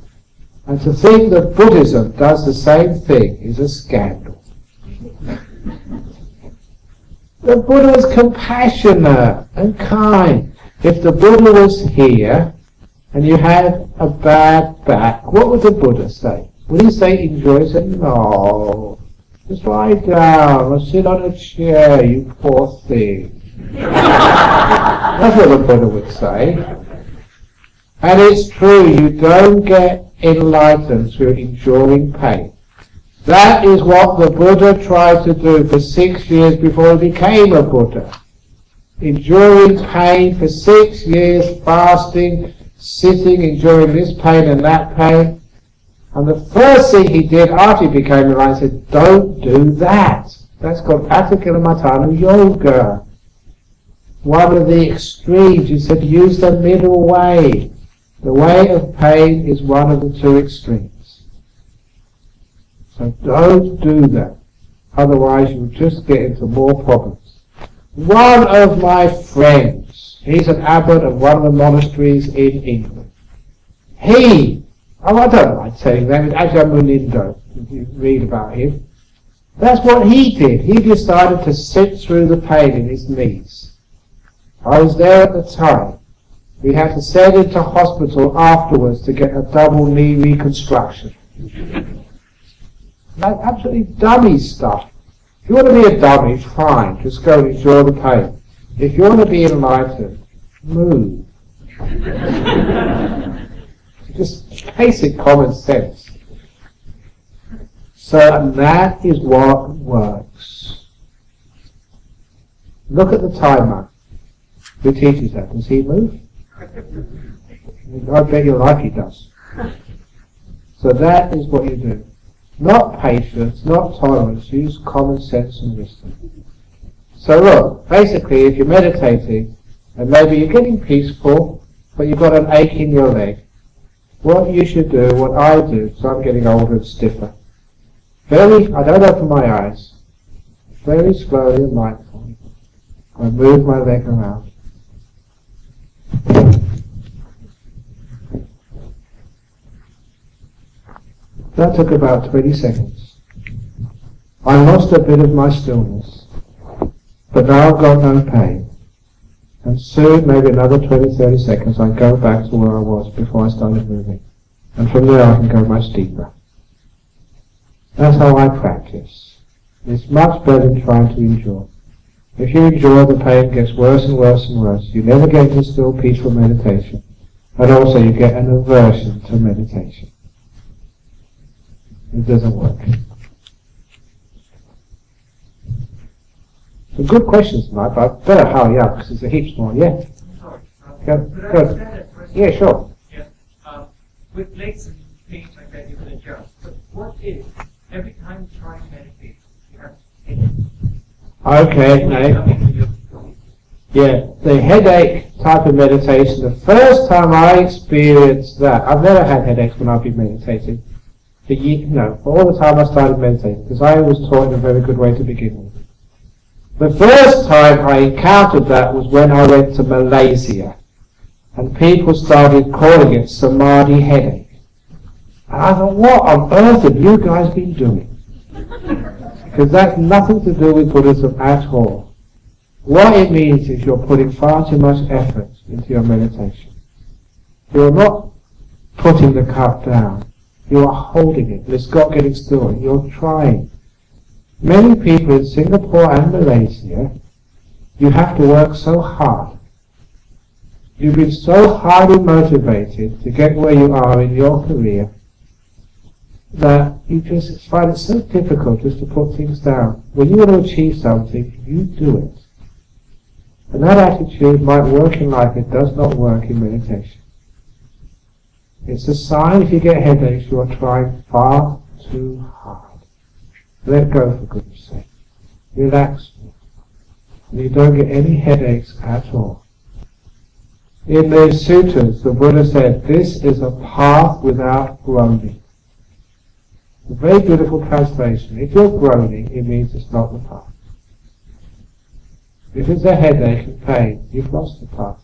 And to think that Buddhism does the same thing is a scandal. The Buddha was compassionate and kind. If the Buddha was here and you had a bad back, what would the Buddha say? Would he say enjoy? He said, no, just lie down or sit on a chair, you poor thing. That's what the Buddha would say. And it's true, you don't get enlightened through enduring pain. That is what the Buddha tried to do for 6 years before he became a Buddha. Enduring pain for 6 years, fasting, sitting, enduring this pain and that pain. And the first thing he did after he became enlightened, he said, don't do that. That's called Atthakalamatthana Yoga. One of the extremes. He said, use the middle way. The way of pain is one of the two extremes. So don't do that. Otherwise you'll just get into more problems. One of my friends, he's an abbot of one of the monasteries in England. I don't like saying that, it's Ajahn Munindo, if you read about him. That's what he did. He decided to sit through the pain in his knees. I was there at the time. We had to send him to hospital afterwards to get a double knee reconstruction. Like absolutely dummy stuff. If you want to be a dummy, fine, just go and enjoy the pain. If you want to be enlightened, move. Just basic common sense. So that is what works. Look at the timer. Who teaches that? Does he move? I bet your life he does. So that is what you do. Not patience, not tolerance, use common sense and wisdom. So look, basically if you're meditating, and maybe you're getting peaceful, but you've got an ache in your leg, what you should do, what I do, because I'm getting older and stiffer, I don't open my eyes, very slowly and mindfully, I move my leg around. That took about 20 seconds. I lost a bit of my stillness, but now I've got no pain. And soon, maybe another 20-30 seconds, I go back to where I was before I started moving. And from there I can go much deeper. That's how I practice. It's much better than trying to endure. If you endure, the pain gets worse and worse and worse. You never get into still, peaceful meditation. And also you get an aversion to meditation. It doesn't work. Some good questions tonight, but I better hurry up because there's a heaps more. Yeah? Sorry. Go. Yeah, sure. Yeah. With legs and things like that, you can adjust. But what if every time you try and meditate, you have headache? Okay, no. Yeah, the headache type of meditation, the first time I experienced that, I've never had headaches when I've been meditating. For all the time I started meditating, because I was taught in a very good way to begin with. The first time I encountered that was when I went to Malaysia, and people started calling it samadhi headache. And I thought, what on earth have you guys been doing? Because that's nothing to do with Buddhism at all. What it means is you're putting far too much effort into your meditation. You're not putting the cup down. You are holding it. It's got getting still. You're trying. Many people in Singapore and Malaysia, you have to work so hard. You've been so highly motivated to get where you are in your career that you just find it so difficult just to put things down. When you want to achieve something, you do it. And that attitude might work in life, it does not work in meditation. It's a sign if you get headaches, you are trying far too hard. Let go, for goodness sake. Relax. And you don't get any headaches at all. In the sutras, the Buddha said, this is a path without groaning. A very beautiful translation. If you're groaning, it means it's not the path. If it's a headache and pain, you've lost the path.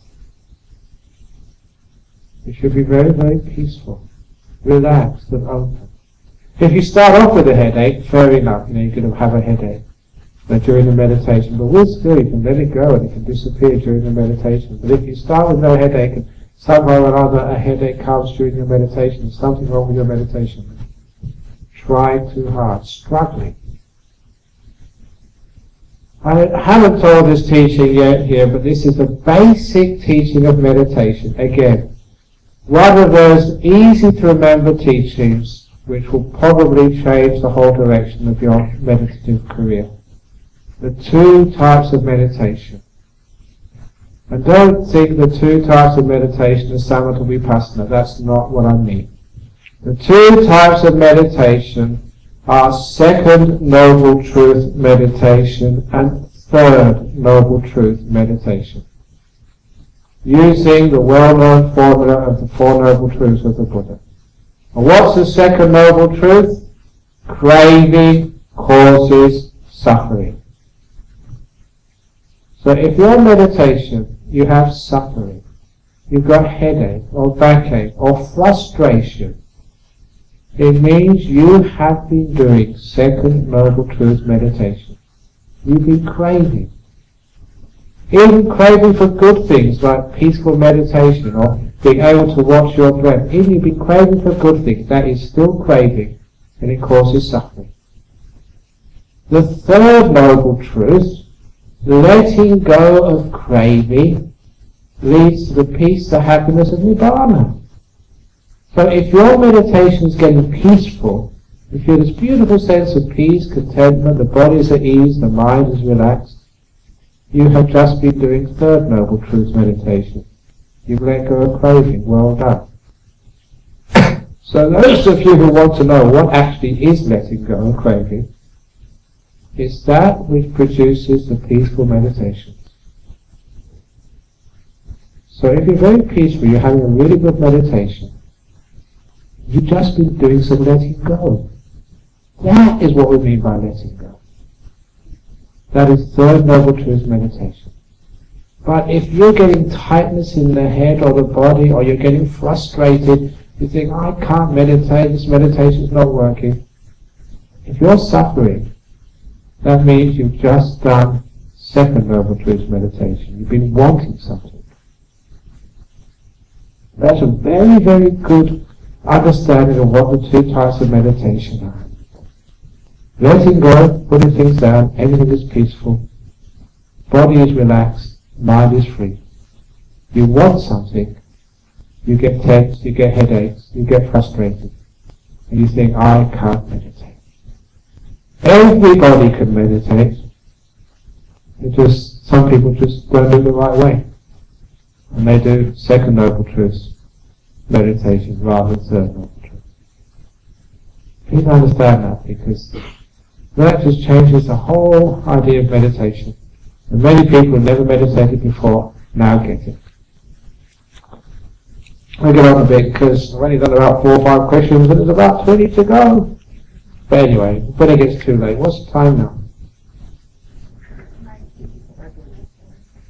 You should be very, very peaceful, relaxed and open. If you start off with a headache, fair enough, you're going to have a headache during the meditation, but with skill you can let it go and it can disappear during the meditation. But if you start with no headache and somehow or other a headache comes during your meditation, there's something wrong with your meditation. Trying too hard, struggling. I haven't told this teaching yet here, but this is a basic teaching of meditation. Again, one of those easy to remember teachings which will probably change the whole direction of your meditative career. The two types of meditation. And don't think the two types of meditation are samatha vipassana. That's not what I mean. The two types of meditation are second noble truth meditation and third noble truth meditation, using the well-known formula of the Four Noble Truths of the Buddha. And what's the second noble truth? Craving causes suffering. So if your meditation, you have suffering, you've got headache or backache or frustration, it means you have been doing second noble truth meditation. You've been craving. Even craving for good things like peaceful meditation or being able to watch your breath. Even you've been craving for good things, that is still craving and it causes suffering. The third noble truth, letting go of craving leads to the peace, the happiness of Nibbana. So if your meditation is getting peaceful, you feel this beautiful sense of peace, contentment, the body is at ease, the mind is relaxed, you have just been doing third noble truth meditation. You've let go of craving. Well done. So those of you who want to know what actually is letting go of craving, it's that which produces the peaceful meditation. So if you're very peaceful, you're having a really good meditation, you've just been doing some letting go. That is what we mean by letting go. That is third noble truth meditation. But if you're getting tightness in the head or the body, or you're getting frustrated, you think, I can't meditate, this meditation's not working. If you're suffering, that means you've just done second noble truth meditation. You've been wanting something. That's a very, very good understanding of what the two types of meditation are. Letting go, putting things down, everything is peaceful, body is relaxed, mind is free. You want something, you get tense, you get headaches, you get frustrated, and you think, I can't meditate. Everybody can meditate. Some people just don't do it the right way. And they do second noble truth meditation rather than third noble truth. Please understand that, because that just changes the whole idea of meditation. And many people who never meditated before now get it. I'll get on a bit because I've only done about 4 or 5 questions and there's about 20 to go. But anyway, when it gets too late, what's the time now?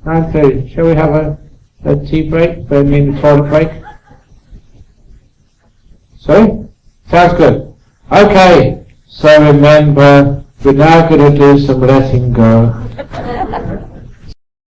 9:30. Shall we have a tea break? I mean the toilet break? Sorry? Sounds good. Okay, so remember, we're now going to do some letting go.